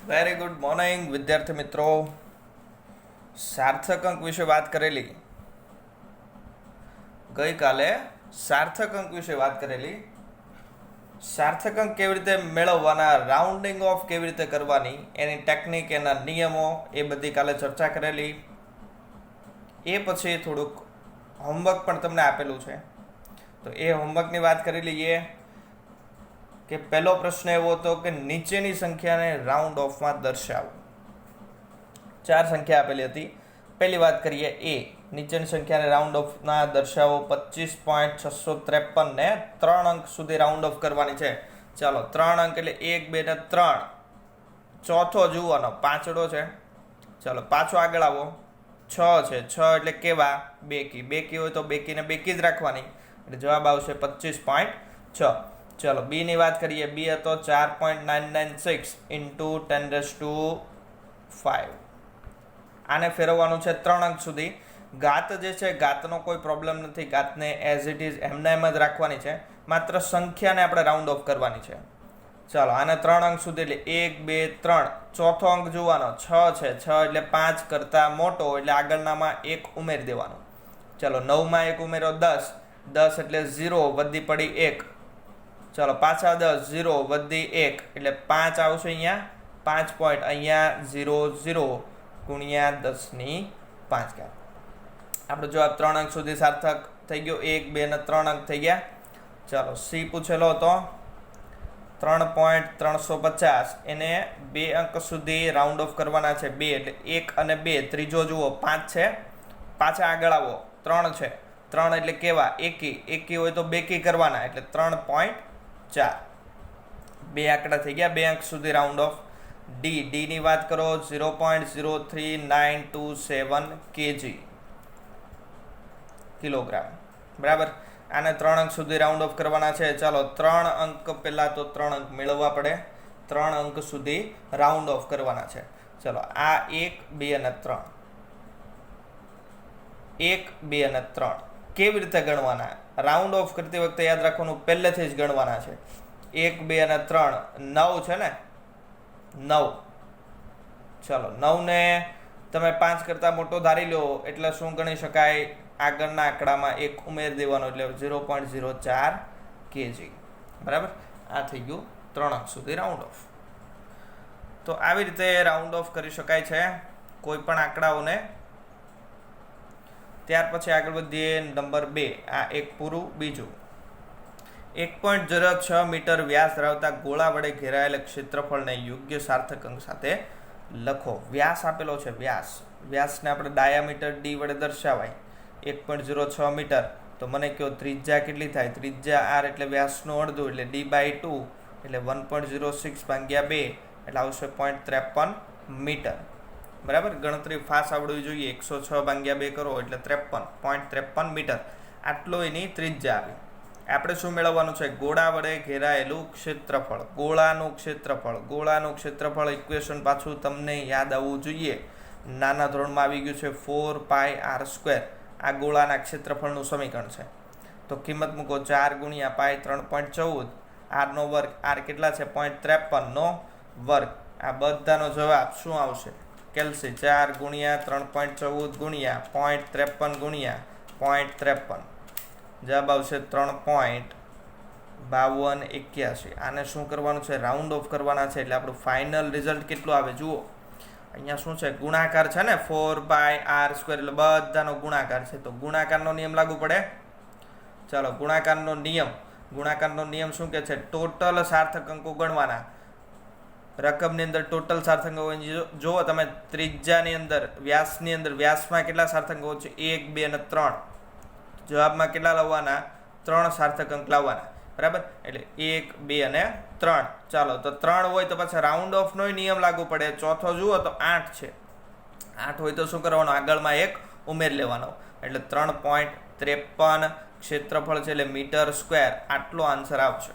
Very good morning વિદ્યાર્થી મિત્રો. સાર્થક અંક વિશે વાત કરેલી ગઈકાલે. સાર્થક અંક કેવી રીતે મેળવવાના, રાઉન્ડિંગ ઓફ કેવી રીતે કરવાની, એની ટેકનિક, એના નિયમો, એ બધી કાલે ચર્ચા કરેલી. એ પછી થોડુંક હોમવર્ક પણ તમને આપેલું છે, તો એ હોમવર્કની વાત કરી લઈએ. કે પહેલો પ્રશ્ન એવો હતો કે નીચેની સંખ્યાને રાઉન્ડ ઓફમાં દર્શાવો. 4 સંખ્યા આપેલી હતી. પહેલી વાત કરીએ એ, નીચેની સંખ્યાને રાઉન્ડ ઓફમાં દર્શાવો. 25.653 ને 3 અંક સુધી રાઉન્ડ ઓફ કરવાની છે. ચાલો, 3 અંક એટલે 1, 2 ને 3. ચોથો જુઓનો પાંચડો છે. ચાલો પાછો આગળ આવો. 6 છે. 6 એટલે કેવા? બેકી. બેકી હોય તો બેકીને બેકી જ રાખવાની, એટલે જવાબ આવશે 25.6. ચલો બી ની વાત કરીએ. બી હતો 4.996 ઇન્ટુ 10⁵. આને ફેરવવાનું છે 3 અંક સુધી. ઘાત જે છે, ઘાતનો કોઈ પ્રોબ્લેમ નથી. ઘાતને એઝ ઇટ ઇઝ એમને એમ જ રાખવાની છે, માત્ર સંખ્યાને આપણે રાઉન્ડ ઓફ કરવાની છે. ચાલો આને 3 અંક સુધી એટલે 1, 2, 3. ચોથો અંક જોવાનો 6 છે. 6 એટલે 5 કરતાં મોટો, એટલે આગળનામાં 1 ઉમેરી દેવાનું. ચાલો 9માં 1 ઉમેરો 10. 10 એટલે 0, વધી પડી 1. ચાલો પાછા 10, 0 વધી 1 એટલે 5 આવશે અહીંયા. 5 પોઈન્ટ અહીંયા 0, 0 ગુણ્યા 10⁵. આપણો જવાબ 3 અંક સુધી સાર્થક થઈ ગયો. 1, 2 ને 3 અંક થઈ ગયા. ચાલો સી પૂછેલો હતો 3.350. એને 2 અંક સુધી રાઉન્ડ ઓફ કરવાના છે. 2 એટલે 1 અને 2. ત્રીજો જુઓ 5 છે. પાછા આગળ આવો. 3 છે. 3 એટલે કેવા? એકી. એકી હોય તો બેકી કરવાના, એટલે 3.4. 2 આંકડા થઈ ગયા. 2 અંક સુધી રાઉન્ડ ઓફ. ડી ની વાત કરો 0.03927 kg કિલોગ્રામ. બરાબર. આને 3 અંક સુધી રાઉન્ડ ઓફ કરવાના છે. ચાલો 3 અંક પહેલા તો 3 અંક મેળવવા પડે. 3 અંક સુધી રાઉન્ડ ઓફ કરવાના છે. ચલો આ 1, 2 અને 3. 1, 2 અને 3 કેવી રીતે ગણવાના? રાઉન્ડ ઓફ કરતી વખતે યાદ રાખવાનું, પહેલેથી જ ગણવાના છે. 1, 2 અને 3. 9 છે ને? 9. ચાલો 9 ને તમે 5 કરતાં મોટો ધારી લો એટલે શું ગણી શકાય? આગળના આંકડામાં 1 ઉમેરી દેવાનો, એટલે 0.04 kg. બરાબર. આ થઈ ગયું 3 અંક સુધી રાઉન્ડ ઓફ. તો આવી રીતે રાઉન્ડ ઓફ કરી શકાય છે કોઈ પણ આંકડાઓને. ત્યાર પછી આગળ વધીએ. નંબર 2. આ એક પૂરું. બીજું, 1.06 મીટર વ્યાસ ધરાવતા ગોળા વડે ઘેરાયેલ ક્ષેત્રફળને યોગ્ય સાર્થક અંક સાથે લખો. વ્યાસ આપેલો છે. વ્યાસને આપણે ડાયામીટર ડી વડે દર્શાવાય. 1.06 મીટર. તો મને કહો ત્રિજ્યા કેટલી થાય? ત્રિજ્યા r એટલે વ્યાસનું અડધું, એટલે d/2 એટલે 1.06 ભાગ્યા 2 એટલે આવશે 0.53 મીટર. બરાબર. ગણતરી ફાસ્ટ આવડવી જોઈએ. 106 ભાગ્યા 2 કરો એટલે 0.53 મીટર. આટલો એની ત્રિજ્યા આવી. આપણે શું મેળવવાનું છે? ગોળા વડે ઘેરાયેલું ક્ષેત્રફળ. ગોળાનું ક્ષેત્રફળ ઇક્વેશન પાછું તમને યાદ આવવું જોઈએ. નાના ધોરણમાં આવી ગયું છે 4πr². આ ગોળાના ક્ષેત્રફળનું સમીકરણ છે. તો કિંમત મૂકો 4 ગુણ્યા પાઈ 3.14. આરનો વર્ગ. આર કેટલા છે? 0.53 નો વર્ગ. આ બધાનો જવાબ શું આવશે? કેલ્સી 4 ગુણ્યા 3.14 ગુણ્યા 0.53 ગુણ્યા 0.53. જવાબ આવશે 3.5281. આને શું કરવાનું છે? રાઉન્ડ ઓફ કરવાના છે. એટલે આપણું ફાઇનલ રિઝલ્ટ કેટલું આવે જુઓ. અહીંયા શું છે? ગુણાકાર છે ને, 4πr², એટલે બધાનો ગુણાકાર છે. તો ગુણાકારનો નિયમ લાગુ પડે. ચાલો ગુણાકારનો નિયમ શું કહે છે? ટોટલ સાર્થક અંકો ગણવાના. રકમની અંદર ટોટલ સાર્થક અંકો જુઓ તમે. ત્રિજ્યાની અંદર, વ્યાસની અંદર, વ્યાસમાં કેટલા સાર્થક અંકો છે? 1, 2 અને 3. જવાબમાં કેટલા લાવવાના? 3 સાર્થક અંક લાવવાના. બરાબર. એટલે 1, 2 અને 3. ચાલો તો 3 હોય તો પછી રાઉન્ડ ઓફનો નિયમ લાગુ પડે. ચોથો જુઓ તો 8 છે. 8 હોય તો શું કરવાનું? આગળમાં 1 ઉમેરી લેવાનો, એટલે 3.53 ક્ષેત્રફળ છે, એટલે મીટર સ્ક્વેર. આટલો આન્સર આવશે.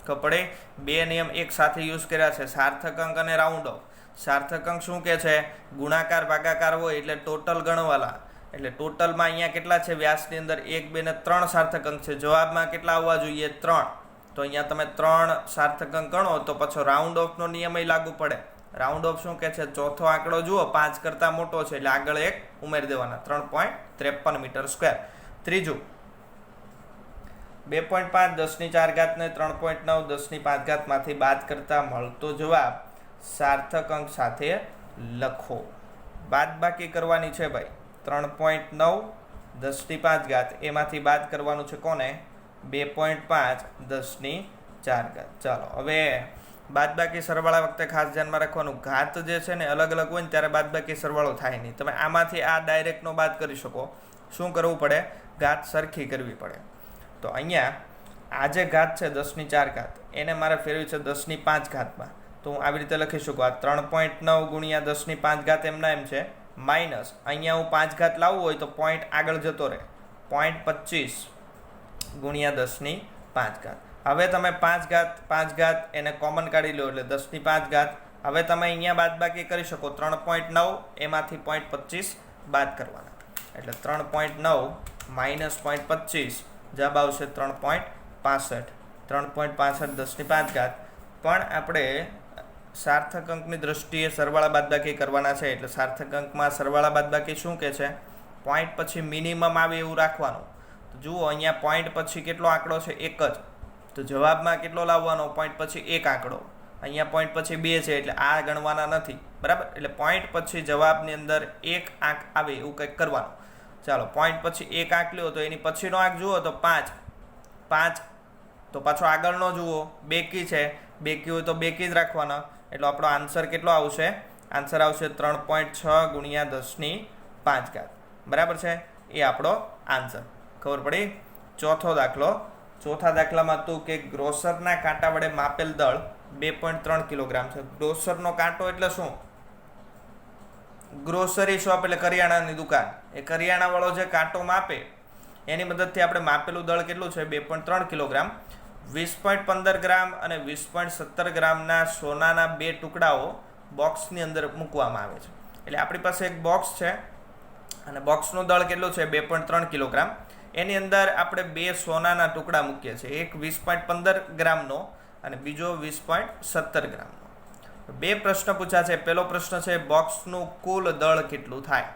કપડે 2 નિયમ એક સાથે યુઝ કર્યા છે, સાર્થક અંક અને રાઉન્ડ ઓફ. સાર્થક અંક શું કહે છે? ગુણાકાર ભાગાકાર હોય એટલે ટોટલ ગણવાના. એટલે ટોટલમાં અહીંયા કેટલા છે? વ્યાસની અંદર 1, 2 ને 3 સાર્થક અંક છે. જવાબમાં કેટલા આવવા જોઈએ? 3. તો અહીંયા તમે 3 સાર્થક અંક ગણો તો પછી રાઉન્ડ ઓફનો નિયમ લાગુ પડે. રાઉન્ડ ઓફ શું કહે છે, ચોથો આંકડો જુઓ 5 કરતાં મોટો છે એટલે આગળ એક ઉમેરી દેવાના, 3.53 મીટર સ્ક્વેર. ત્રીજું 2.5 10⁴ ને 3.9 10⁵ માંથી બાદ કરતા મળતો જવાબ સાર્થક અંક સાથે લખો. બાદબાકી કરવાની છે ભાઈ. 3.9 10⁵ એમાંથી બાદ કરવાનું છે કોને, 2.5 10⁴. ચાલો હવે બાદબાકી સરવાળા વખતે ખાસ ધ્યાનમાં રાખવાનું, ઘાત જે છે ને અલગ અલગ હોય ને ત્યારે બાદબાકી સરવાળો થાય નહીં. તમે આમાંથી આ ડાયરેક્ટનો બાદ કરી શકો. શું કરવું પડે, ઘાત સરખી કરવી પડે. તો અહીંયા આ જે ઘાત છે 10⁴ એને મારે ફેરવી છે 10⁵માં. તો હું આવી રીતે લખી શકું, આ 3.9 ગુણ્યા 10⁵ એમના એમ છે, માઇનસ અહીંયા હું 5 ઘાત લાવવું હોય તો પોઈન્ટ આગળ જતો રહે, 0.25 ગુણ્યા 10⁵. હવે તમે 5 ઘાત એને કોમન કાઢી લો એટલે 10⁵. હવે તમે અહીંયા બાદબાકી કરી શકો, 3.9 એમાંથી 0.25 બાદ કરવાના એટલે 3.9 માઇનસ 0.25 જવાબ આવશે 3.65. 3.65 10⁵. પણ આપણે સાર્થક અંકની દ્રષ્ટિએ સરવાળા બાદબાકી કરવાના છે એટલે સાર્થક અંકમાં સરવાળા બાદબાકી શું કહે છે, પોઈન્ટ પછી મિનિમમ આવે એવું રાખવાનું. તો જુઓ અહીંયા પોઈન્ટ પછી કેટલો આંકડો છે, 1 જ. તો જવાબમાં કેટલો લાવવાનો, પોઈન્ટ પછી 1 આંકડો. અહીંયા પોઈન્ટ પછી 2 છે એટલે આ ગણવાના નથી, બરાબર. એટલે પોઈન્ટ પછી જવાબની અંદર 1 આંક આવે એવું કંઈક કરવાનું. ચાલો પોઈન્ટ પછી 1 આંક લ્યો તો એની પછીનો આંક જુઓ તો 5. તો પાછો આગળનો જુઓ બેકી છે, બેકી હોય તો બેકી જ રાખવાના. એટલે આપણો આન્સર કેટલો આવશે, આન્સર આવશે 3.6 ગુણ્યા 10⁵. બરાબર છે, એ આપણો આન્સર. ખબર પડી. ચોથા દાખલામાં હતું કે ગ્રોસરના કાંટા વડે માપેલ દળ 2.3 કિલોગ્રામ છે. ગ્રોસરનો કાંટો એટલે શું, ગ્રોસરી શોપ એટલે કરિયાણાની દુકાન. એ કરિયાણાવાળો જે કાંટો માપે એની મદદથી આપણે માપેલું દળ કેટલું છે, 2.3 કિલોગ્રામ. 20.15 ગ્રામ અને 20.17 ગ્રામના સોનાના 2 ટુકડાઓ બોક્સની અંદર મૂકવામાં આવે છે. એટલે આપણી પાસે એક બોક્સ છે અને બોક્સનું દળ કેટલું છે, 2.3 કિલોગ્રામ. એની અંદર આપણે 2 સોનાના ટુકડા મૂકીએ છીએ, એક 20.15 ગ્રામનો અને બીજો 20.17 ગ્રામનો. 2 પ્રશ્ન પૂછ્યા છે. પહેલો પ્રશ્ન છે બોક્સનું કુલ દળ કેટલું થાય.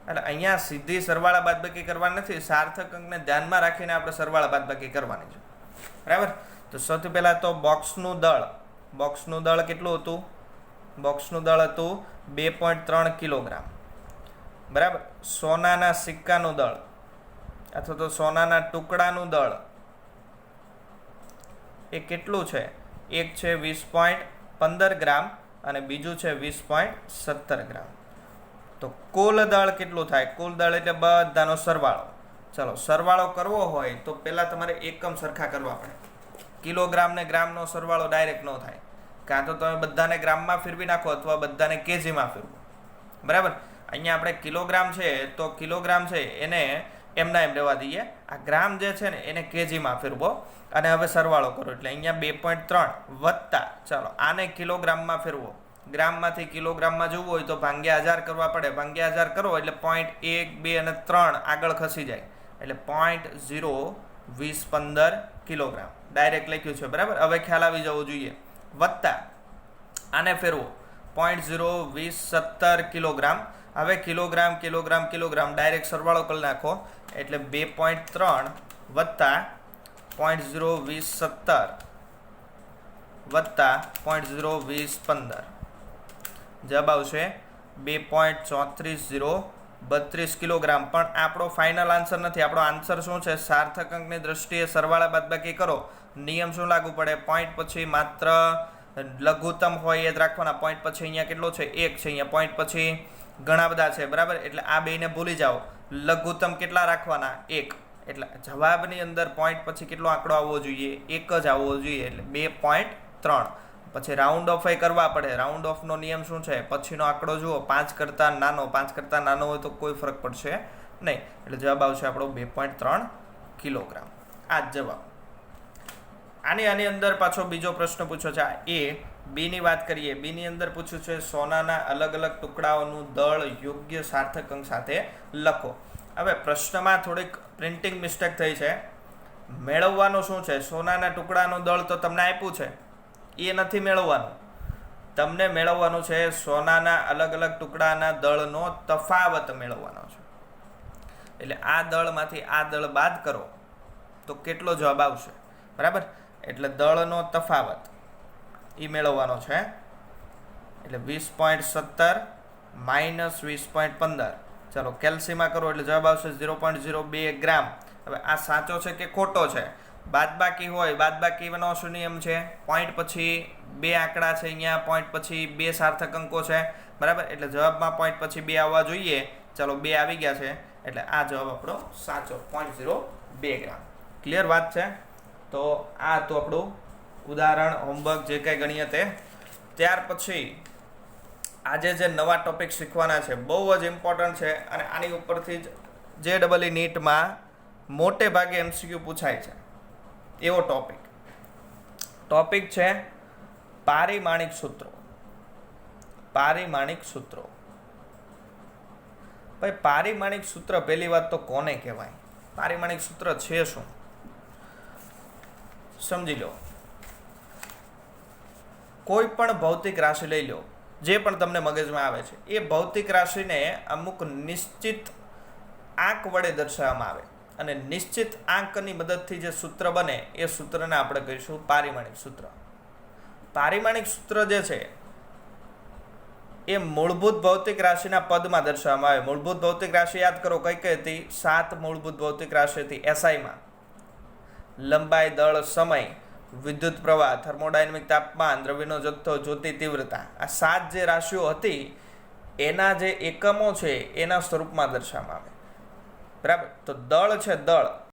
એટલે અહીંયા સીધી સરવાળા બાદબાકી કરવાની નથી, સાર્થક અંકને ધ્યાનમાં રાખીને આપણે સરવાળા બાદબાકી કરવાની છે, બરાબર. તો સૌથી પહેલા તો બોક્સનું દળ કેટલું હતું, બોક્સનું દળ હતું 2.3 કિલોગ્રામ, બરાબર. સોનાના સિક્કાનું દળ અથવા તો સોનાના ટુકડાનું દળ એ કેટલું છે, એક છે 20.15 ગ્રામ અને બીજું છે 20.17 ગ્રામ. તો કુલ દળ કેટલું થાય, કુલ દળ એટલે બધાનો સરવાળો. ચલો સરવાળો કરવો હોય તો પહેલાં તમારે એકમ સરખા કરવા પડે. કિલોગ્રામ ને ગ્રામનો સરવાળો ડાયરેક્ટ ન થાય, કાં તો તમે બધાને ગ્રામમાં ફેરવી નાખો અથવા બધાને કેજીમાં ફેરવો, બરાબર. અહીંયા આપણે કિલોગ્રામ છે તો કિલોગ્રામ છે એને એમના એમ રહેવા દઈએ, આ ગ્રામ જે છે ને એને કેજીમાં ફેરવો અને હવે સરવાળો કરો. એટલે અહીંયા 2.3 વત્તા, ચાલો આને કિલોગ્રામમાં ફેરવો, ગ્રામમાંથી કિલોગ્રામમાં જોવું હોય તો ભાગ્યા 1000 કરવા પડે. ભાગ્યા 1000 કરો એટલે 0.1 2 અને 3 આગળ ખસી જાય એટલે 0.02015 કિલોગ્રામ ડાયરેક્ટ લખ્યું છે, બરાબર. હવે ખ્યાલ આવી જવો જોઈએ. વત્તા આને ફેરવો 0.02017 કિલોગ્રામ. હવે કિલોગ્રામ કિલોગ્રામ કિલોગ્રામ ડાયરેક્ટ સરવાળો કરી નાખો એટલે 2.3 વત્તા 0.02017 વત્તા 0.02015 જવાબ આવશે 2.34032 કિલોગ્રામ. પણ આપણો ફાઇનલ આન્સર નથી. આપણો આન્સર શું છે, સાર્થક અંકની દ્રષ્ટિએ સરવાળા બાદબાકી કરો, નિયમ શું લાગુ પડે, પોઈન્ટ પછી માત્ર લઘુત્તમ હોય એ જ રાખવાના. પોઈન્ટ પછી અહીંયા કેટલો છે, 1 છે, અહીંયા પોઈન્ટ પછી ઘણા બધા છે, બરાબર. એટલે આ બેને ભૂલી જાઓ, લઘુત્તમ કેટલા રાખવાના, 1. એટલે જવાબની અંદર પોઈન્ટ પછી કેટલો આંકડો આવવો જોઈએ, 1 જ આવવો જોઈએ, એટલે 2.3. પછી રાઉન્ડ ઓફ કરવા પડે. રાઉન્ડ ઓફનો નિયમ શું છે, પછીનો આંકડો જુઓ 5 કરતાં નાનો, 5 કરતાં નાનો હોય તો કોઈ ફરક પડશે નહીં. એટલે જવાબ આવશે આપણો 2.3 કિલોગ્રામ. આ જ જવાબ. આની અંદર પાછો બીજો પ્રશ્ન પૂછ્યો છે. એ બીની વાત કરીએ. બીની અંદર પૂછ્યું છે સોનાના અલગ અલગ ટુકડાઓનું દળ યોગ્ય સાર્થક અંક સાથે લખો. હવે પ્રશ્નમાં થોડીક પ્રિન્ટિંગ મિસ્ટેક થઈ છે. મેળવવાનું શું છે, સોનાના ટુકડાનું દળ તો તમને આપ્યું છે, એ નથી મેળવવાનું. તમને મેળવવાનું છે સોનાના અલગ અલગ ટુકડાના દળનો તફાવત મેળવવાનો છે. એટલે આ દળમાંથી આ દળ બાદ કરો તો કેટલો જવાબ આવશે, બરાબર. એટલે દળનો તફાવત એ મેળવવાનો છે. એટલે 20.17 માઇનસ 20.15. ચાલો કેલ્સીમાં કરો એટલે જવાબ આવશે 0.02 ગ્રામ. હવે આ સાચો છે કે ખોટો છે? બાદબાકી હોય, બાદબાકીનો શું નિયમ છે? પોઈન્ટ પછી 2 આંકડા છે, અહીંયા પોઈન્ટ પછી 2 સાર્થક અંકો છે, બરાબર. એટલે જવાબમાં પોઈન્ટ પછી 2 આવવા જોઈએ. ચાલો 2 આવી ગયા છે, એટલે આ જવાબ આપણો સાચો 0.02 ગ્રામ. ક્લિયર વાત છે? તો આ તો આપણું ઉદાહરણ હોમવર્ક જે કંઈ ગણીએ તે. ત્યાર પછી આજે જે નવા ટોપિક શીખવાના છે બહુ જ ઇમ્પોર્ટન્ટ છે, અને આની ઉપરથી જ JEE નીટમાં મોટે ભાગે MCQ પૂછાય છે એવો ટોપિક છે પારિમાણિક સૂત્રો. પારિમાણિક સૂત્રો. ભાઈ પારિમાણિક સૂત્ર પહેલી વાત તો કોને કહેવાય? પારિમાણિક સૂત્ર છે શું? સમજી લો. કોઈ પણ ભૌતિક રાશિ લઈ લો, જે પણ તમને મગજમાં આવે છે, એ ભૌતિક રાશિને અમુક નિશ્ચિત આંક વડે દર્શાવવામાં આવે, અને નિશ્ચિત આંકની મદદથી જે સૂત્ર બને એ સૂત્રને આપણે કહીશું પારિમાણિક સૂત્ર. પારિમાણિક સૂત્ર જે છે એ મૂળભૂત ભૌતિક રાશિના પદમાં દર્શાવવામાં આવે. મૂળભૂત ભૌતિક રાશિ યાદ કરો કઈ કઈ હતી? 7 મૂળભૂત ભૌતિક રાશિ હતી SI-માં. લંબાઈ, દળ, સમય, વિદ્યુત પ્રવાહ, થર્મોડાયનેમિક તાપમાન, દ્રવ્યનો જથ્થો, જ્યોતિ તીવ્રતા. આ 7 જે રાશિઓ હતી એના જે એકમો છે એના સ્વરૂપમાં દર્શાવવામાં આવે, બરાબર. તો દળ છે, દળ